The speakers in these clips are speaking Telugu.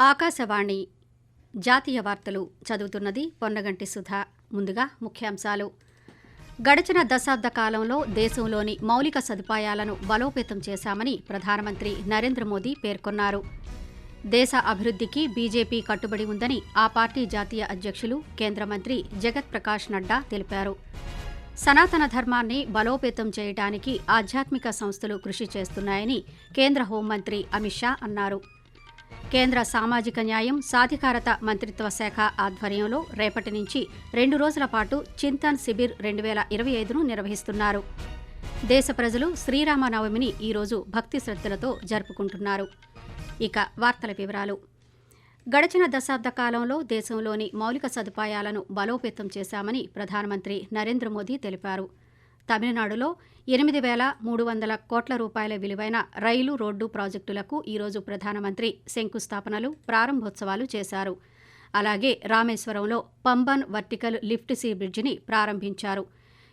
ఆకాశవాణి జాతీయ వార్తలు చదువుతున్నది పొన్నగంటి సుధా. ముందుగా ముఖ్యాంశాలు. గడిచిన దశాబ్ద కాలంలో దేశంలోని మౌలిక సదుపాయాలను బలోపేతం చేశామని ప్రధానమంత్రి నరేంద్ర మోదీ పేర్కొన్నారు. దేశ అభివృద్ధికి బీజేపీ కట్టుబడి ఉందని ఆ పార్టీ జాతీయ అధ్యక్షులు కేంద్ర మంత్రి జగత్ ప్రకాష్ నడ్డా తెలిపారు. సనాతన ధర్మాన్ని బలోపేతం చేయడానికి ఆధ్యాత్మిక సంస్థలు కృషి చేస్తున్నాయని కేంద్ర హోంమంత్రి అమిత్ షా అన్నారు. కేంద్ర సామాజిక న్యాయం సాధికారత మంత్రిత్వ శాఖ ఆధ్వర్యంలో రేపటి నుంచి 2 రోజుల పాటు చింతన్ శిబిర్ 2025ను నిర్వహిస్తున్నారు. దేశ ప్రజలు శ్రీరామనవమిని ఈరోజు భక్తి శ్రద్ధలతో జరుపుకుంటున్నారు. ఇక వార్తల వివరాలు. గడిచిన దశాబ్ద కాలంలో దేశంలోని మౌలిక సదుపాయాలను బలోపేతం చేశామని ప్రధానమంత్రి నరేంద్ర మోదీ తెలిపారు. తమిళనాడులో 8,300 కోట్ల రూపాయల విలువైన రైలు రోడ్డు ప్రాజెక్టులకు ఈరోజు ప్రధానమంత్రి శంకుస్థాపనలు ప్రారంభోత్సవాలు చేశారు. అలాగే రామేశ్వరంలో పంబన్ వర్టికల్ లిఫ్ట్ సీ బ్రిడ్జిని ప్రారంభించారు.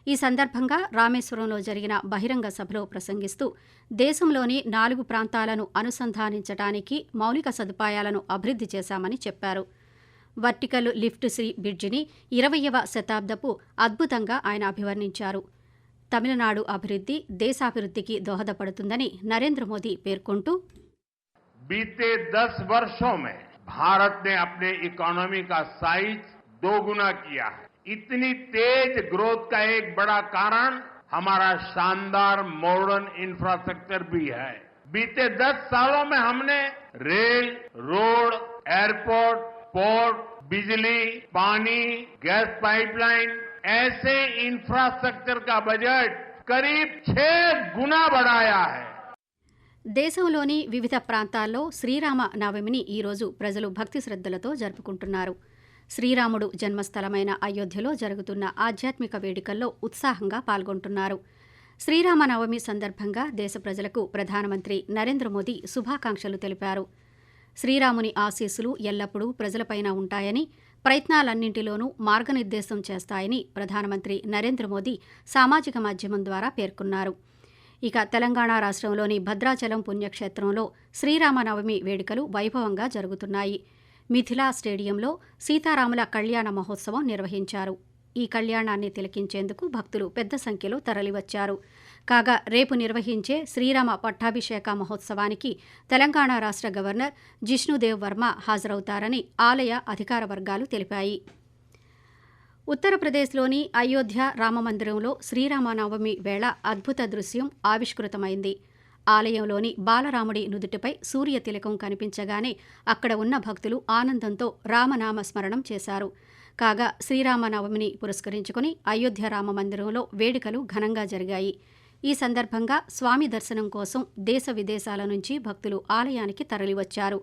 ఈ సందర్భంగా రామేశ్వరంలో జరిగిన బహిరంగ సభలో ప్రసంగిస్తూ దేశంలోని 4 ప్రాంతాలను అనుసంధానించడానికి మౌలిక సదుపాయాలను అభివృద్ధి చేశామని చెప్పారు. వర్టికల్ లిఫ్ట్ సీ బ్రిడ్జిని 20వ శతాబ్దపు అద్భుతంగా ఆయన అభివర్ణించారు. తమిళనాడు అభివృద్ధి దేశాభివృద్ధికి దోహదపడుతుందని నరేంద్ర మోదీ పేర్కొంటూ, बीते 10 वर्षों में भारत ने अपने इकोनॉमी का साइज 2 गुना किया है. इतनी तेज ग्रोथ का एक बड़ा कारण हमारा शानदार मॉडर्न इंफ्रास्ट्रक्चर भी है. बीते 10 सालों में हमने रेल, रोड, एयरपोर्ट, पोर्ट, बिजली, पानी, गैस पाइपलाइन ऐसे इंफ्रास्ट्रक्चर का बजट करीब 6 गुना बढ़ाया है. దేశంలోని వివిధ ప్రాంతాల్లో శ్రీరామ నవమిని ఈరోజు ప్రజలు భక్తి శ్రద్ధలతో జరుపుకుంటున్నారు. శ్రీరాముడు జన్మస్థలమైన అయోధ్యలో జరుగుతున్న ఆధ్యాత్మిక వేడుకల్లో ఉత్సాహంగా పాల్గొంటున్నారు. శ్రీరామనవమి సందర్భంగా దేశ ప్రజలకు ప్రధానమంత్రి నరేంద్ర మోదీ శుభాకాంక్షలు తెలిపారు. శ్రీరాముని ఆశీస్సులు ఎల్లప్పుడూ ప్రజలపైన ఉంటాయని, ప్రయత్నాలన్నింటిలోనూ మార్గనిర్దేశం చేస్తాయని ప్రధానమంత్రి నరేంద్ర మోదీ సామాజిక మాధ్యమం ద్వారా పేర్కొన్నారు. ఇక తెలంగాణ రాష్ట్రంలోని భద్రాచలం పుణ్యక్షేత్రంలో శ్రీరామనవమి వేడుకలు వైభవంగా జరుగుతున్నాయి. మిథిలా స్టేడియంలో సీతారాముల కళ్యాణ మహోత్సవం నిర్వహించారు. ఈ కళ్యాణాన్ని తిలకించేందుకు భక్తులు పెద్ద సంఖ్యలో తరలివచ్చారు. కాగా రేపు నిర్వహించే శ్రీరామ పట్టాభిషేక మహోత్సవానికి తెలంగాణ రాష్ట్ర గవర్నర్ జిష్ణుదేవ్ వర్మ హాజరవుతారని ఆలయ అధికార వర్గాలు తెలిపాయి. ఉత్తరప్రదేశ్లోని అయోధ్య రామమందిరంలో శ్రీరామనవమి వేళ అద్భుత దృశ్యం ఆవిష్కృతమైంది. ఆలయంలోని బాలరాముడి నుదుటిపై సూర్య తిలకం కనిపించగానే అక్కడ ఉన్న భక్తులు ఆనందంతో రామనామ స్మరణం చేశారు. కాగా శ్రీరామనవమిని పురస్కరించుకుని అయోధ్య రామమందిరంలో వేడుకలు ఘనంగా జరిగాయి. ఈ సందర్భంగా స్వామి దర్శనం కోసం దేశ విదేశాల నుంచి భక్తులు ఆలయానికి తరలివచ్చారు.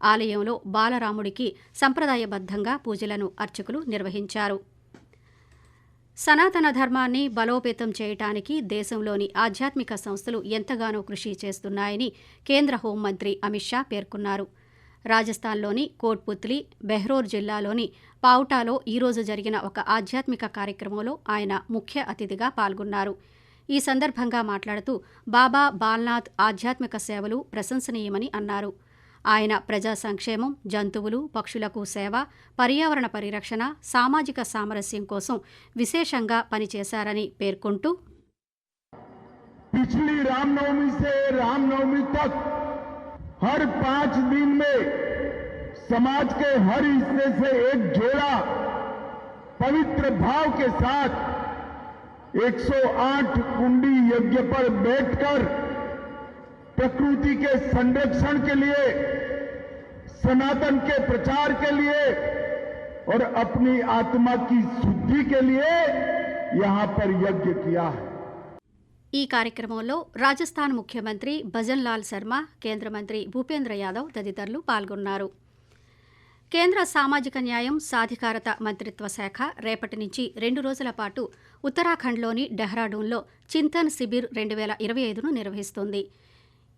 ఆలయంలో బాలరాముడికి సంప్రదాయబద్ధంగా పూజలను అర్చకులు నిర్వహించారు. సనాతన ధర్మాన్ని బలోపేతం చేయటానికి దేశంలోని ఆధ్యాత్మిక సంస్థలు ఎంతగానో కృషి చేస్తున్నాయని కేంద్ర హోంమంత్రి అమిత్ షా పేర్కొన్నారు. రాజస్థాన్లోని కోట్పుత్లీ, బెహ్రోర్ జిల్లాలోని పావుటాలో ఈరోజు జరిగిన ఒక ఆధ్యాత్మిక కార్యక్రమంలో ఆయన ముఖ్య అతిథిగా పాల్గొన్నారు. ఈ సందర్భంగా మాట్లాడుతూ బాబా బాల్నాథ్ ఆధ్యాత్మిక సేవలు ప్రశంసనీయమని అన్నారు. ఆయన ప్రజా సంక్షేమం, జంతువులు, పక్షులకు సేవ, పర్యావరణ పరిరక్షణ, సామాజిక సామరస్యం కోసం విశేషంగా పనిచేశారని పేర్కొంటూ, पिछली रामनवमी से रामनवमी तक हर 5 दिन में समाज के हर हिस्से से एक जोड़ा पवित्र भाव के साथ 108 कुंडी यज्ञ पर बैठकर प्रकृति के संरक्षण के लिए, सनातन के प्रचार के लिए और अपनी आत्मा की शुद्धि के लिए यहां पर यज्ञ किया है. ఈ కార్యక్రమంలో రాజస్థాన్ ముఖ్యమంత్రి భజన్ లాల్ శర్మ, కేంద్ర మంత్రి భూపేంద్ర యాదవ్ తదితరులు పాల్గొన్నారు. కేంద్ర సామాజిక న్యాయం సాధికారత మంత్రిత్వ శాఖ రేపటి నుంచి 2 రోజుల పాటు ఉత్తరాఖండ్లోని డెహ్రాడూన్లో చింతన్ శిబిర్ 2025ను నిర్వహిస్తోంది.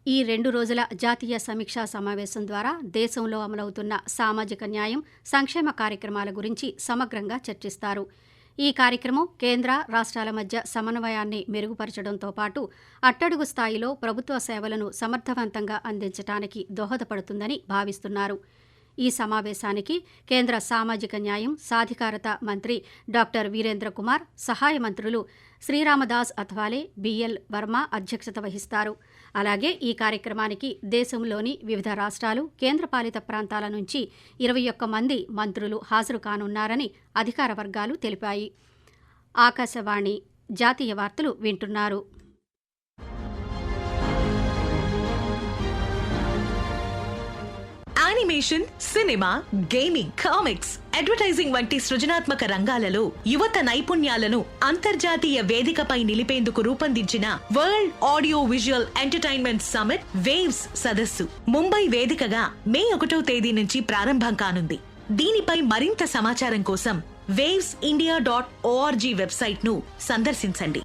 ఈ 2 రోజుల జాతీయ సమీక్షా సమావేశం ద్వారా దేశంలో అమలవుతున్న సామాజిక న్యాయం, సంక్షేమ కార్యక్రమాల గురించి సమగ్రంగా చర్చిస్తారు. ఈ కార్యక్రమం కేంద్ర, రాష్ట్రాల మధ్య సమన్వయాన్ని మెరుగుపరచడంతో పాటు అట్టడుగు స్థాయిలో ప్రభుత్వ సేవలను సమర్థవంతంగా అందించడానికి దోహదపడుతుందని భావిస్తున్నారు. ఈ సమావేశానికి కేంద్ర సామాజిక న్యాయం సాధికారత మంత్రి డాక్టర్ వీరేంద్ర కుమార్, సహాయ మంత్రులు శ్రీరామదాస్ అథవాలే, బిఎల్ వర్మ అధ్యక్షత వహిస్తారు. అలాగే ఈ కార్యక్రమానికి దేశంలోని వివిధ రాష్ట్రాలు, కేంద్రపాలిత ప్రాంతాల నుంచి 21 మంది మంత్రులు హాజరు కానున్నారని అధికార వర్గాలు తెలిపాయి. ఆకాశవాణి జాతీయ వార్తలు వింటున్నారు. Animation, cinema, gaming, comics, advertising వంటి సృజనాత్మక రంగాలలో యువత నైపుణ్యాలను అంతర్జాతీయ వేదికపై నిలిపేందుకు రూపొందించిన world audio visual entertainment summit waves సదస్సు ముంబై వేదికగా మే 1వ తేదీ నుంచి ప్రారంభం కానుంది. దీనిపై మరింత సమాచారం కోసం wavesindia.org వెబ్సైట్ ను సందర్శించండి.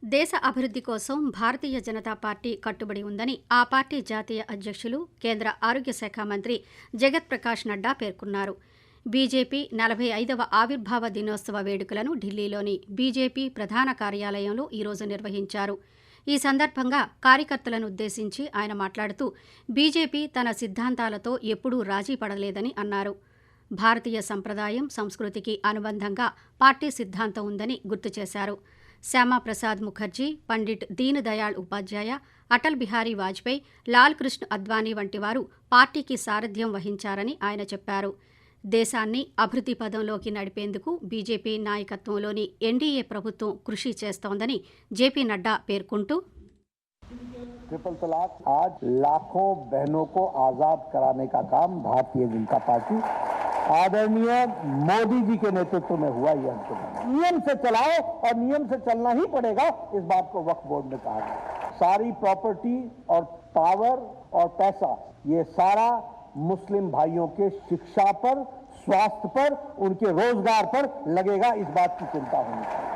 దేశ అభివృద్ధి కోసం భారతీయ జనతా పార్టీ కట్టుబడి ఉందని ఆ పార్టీ జాతీయ అధ్యక్షులు, కేంద్ర ఆరోగ్య శాఖ మంత్రి జగత్ ప్రకాష్ నడ్డా పేర్కొన్నారు. బీజేపీ 45వ ఆవిర్భావ దినోత్సవ వేడుకలను ఢిల్లీలోని బీజేపీ ప్రధాన కార్యాలయంలో ఈరోజు నిర్వహించారు. ఈ సందర్భంగా కార్యకర్తలను ఉద్దేశించి ఆయన మాట్లాడుతూ బీజేపీ తన సిద్ధాంతాలతో ఎప్పుడూ రాజీ పడలేదని అన్నారు. భారతీయ సంప్రదాయం, సంస్కృతికి అనుబంధంగా పార్టీ సిద్ధాంతం ఉందని గుర్తు చేశారు. శ్యామాప్రసాద్ ముఖర్జీ, పండిట్ దీన్ దయాళ్ ఉపాధ్యాయ, అటల్ బిహారీ వాజ్పేయి, లాల్ కృష్ణ అద్వానీ వంటి వారు పార్టీకి సారథ్యం వహించారని ఆయన చెప్పారు. దేశాన్ని అభివృద్ధి పదంలోకి నడిపేందుకు బీజేపీ నాయకత్వంలోని ఎన్డీఏ ప్రభుత్వం కృషి చేస్తోందని జేపీ నడ్డా పేర్కొంటూ, ट्रिपल तलाक आज लाखों बहनों को आजाद कराने का काम भारतीय जनता पार्टी आदरणीय मोदी जी के नेतृत्व में हुआ। ये नियम से चलाओ और नियम से चलना ही पड़ेगा, इस बात को वक्फ बोर्ड ने कहा है। सारी प्रॉपर्टी और पावर और पैसा ये सारा मुस्लिम भाइयों के शिक्षा पर, स्वास्थ्य पर, उनके रोजगार पर लगेगा, इस बात की चिंता होनी चाहिए.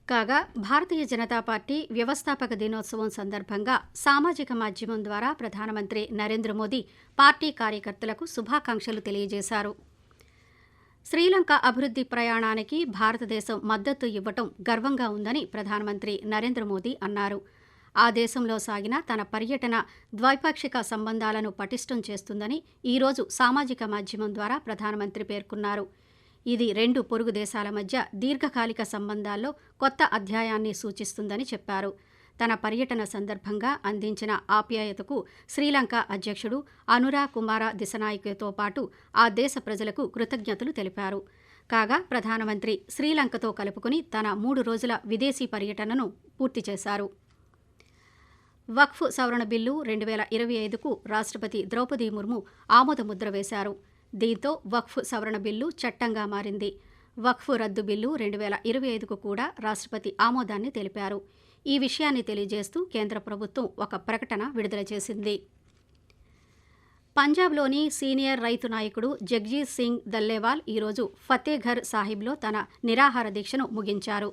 కాగా భారతీయ జనతా పార్టీ వ్యవస్థాపక దినోత్సవం సందర్భంగా సామాజిక మాధ్యమం ద్వారా ప్రధానమంత్రి నరేంద్ర మోదీ పార్టీ కార్యకర్తలకు శుభాకాంక్షలు తెలియజేశారు. శ్రీలంక అభివృద్ధి ప్రయాణానికి భారతదేశం మద్దతు ఇవ్వటం గర్వంగా ఉందని ప్రధానమంత్రి నరేంద్ర మోదీ అన్నారు. ఆ దేశంలో సాగిన తన పర్యటన ద్వైపాక్షిక సంబంధాలను పటిష్టం చేస్తుందని ఈరోజు సామాజిక మాధ్యమం ద్వారా ప్రధానమంత్రి పేర్కొన్నారు. ఇది 2 పొరుగు దేశాల మధ్య దీర్ఘకాలిక సంబంధాల్లో కొత్త అధ్యాయాన్ని సూచిస్తుందని చెప్పారు. తన పర్యటన సందర్భంగా అందించిన ఆప్యాయతకు శ్రీలంక అధ్యక్షుడు అనురా కుమార దిశనాయకతో పాటు ఆ దేశ ప్రజలకు కృతజ్ఞతలు తెలిపారు. కాగా ప్రధానమంత్రి శ్రీలంకతో కలుపుకుని తన 3 రోజుల విదేశీ పర్యటనను పూర్తి చేశారు. వక్ఫ్ సవరణ బిల్లు 2025కు రాష్ట్రపతి ద్రౌపది ముర్ము ఆమోదముద్ర వేశారు. దీంతో వక్ఫ్ సవరణ బిల్లు చట్టంగా మారింది. వక్ఫ్ రద్దు బిల్లు 2025కు కూడా రాష్ట్రపతి ఆమోదాన్ని తెలిపారు. ఈ విషయాన్ని తెలియజేస్తూ కేంద్ర ప్రభుత్వం ఒక ప్రకటన విడుదల చేసింది. పంజాబ్లోని సీనియర్ రైతు నాయకుడు జగ్జీత్ సింగ్ దల్లేవాల్ ఈరోజు ఫతేఘర్ సాహిబ్లో తన నిరాహార దీక్షను ముగించారు.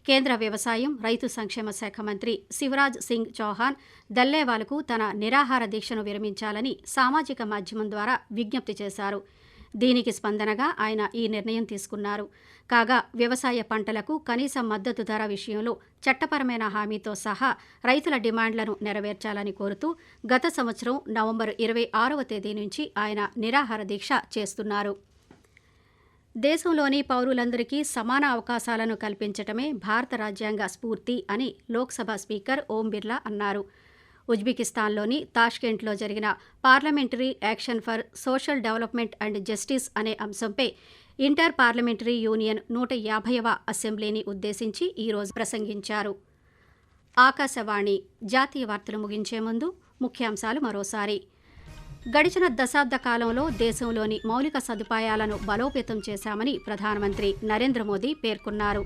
కేంద్ర వ్యవసాయం, రైతు సంక్షేమ శాఖ మంత్రి శివరాజ్ సింగ్ చౌహాన్ దల్లేవాల్కు తన నిరాహార దీక్షను విరమించాలని సామాజిక మాధ్యమం ద్వారా విజ్ఞప్తి చేశారు. దీనికి స్పందనగా ఆయన ఈ నిర్ణయం తీసుకున్నారు. కాగా వ్యవసాయ పంటలకు కనీస మద్దతు ధర విషయంలో చట్టపరమైన హామీతో సహా రైతుల డిమాండ్లను నెరవేర్చాలని కోరుతూ గత సంవత్సరం నవంబర్ 26వ తేదీ నుంచి ఆయన నిరాహార దీక్ష చేస్తున్నారు. దేశంలోని పౌరులందరికీ సమాన అవకాశాలను కల్పించటమే భారత రాజ్యాంగ స్ఫూర్తి అని లోక్సభ స్పీకర్ ఓం బిర్లా అన్నారు. ఉజ్బెకిస్తాన్లోని తాష్కెంట్లో జరిగిన parliamentary action for social development and justice అనే అంశంపై ఇంటర్ పార్లమెంటరీ యూనియన్ 150వ అసెంబ్లీని ఉద్దేశించి ఈరోజు ప్రసంగించారు. ఆకాశవాణి జాతీయ వార్తలు ముగించే ముందు ముఖ్యాంశాలు మరోసారి. గడిచిన దశాబ్ద కాలంలో దేశంలోని మౌలిక సదుపాయాలను బలోపేతం చేశామని ప్రధానమంత్రి నరేంద్ర మోదీ పేర్కొన్నారు.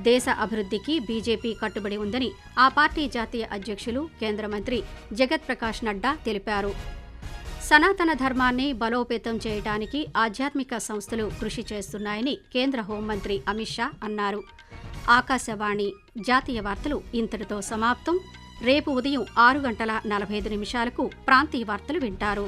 దేశ అభివృద్ధికి బీజేపీ కట్టుబడి ఉందని ఆ పార్టీ జాతీయ అధ్యక్షులు, కేంద్ర మంత్రి జగత్ ప్రకాష్ నడ్డా తెలిపారు. సనాతన ధర్మాన్ని బలోపేతం చేయడానికి ఆధ్యాత్మిక సంస్థలు కృషి చేస్తున్నాయని కేంద్ర హోంమంత్రి అమిత్ షా అన్నారు. ఆకాశవాణి జాతీయ వార్తలు ఇంతటితో సమాప్తం. రేపు ఉదయం 6:45 ప్రాంతీయ వార్తలు వింటారు.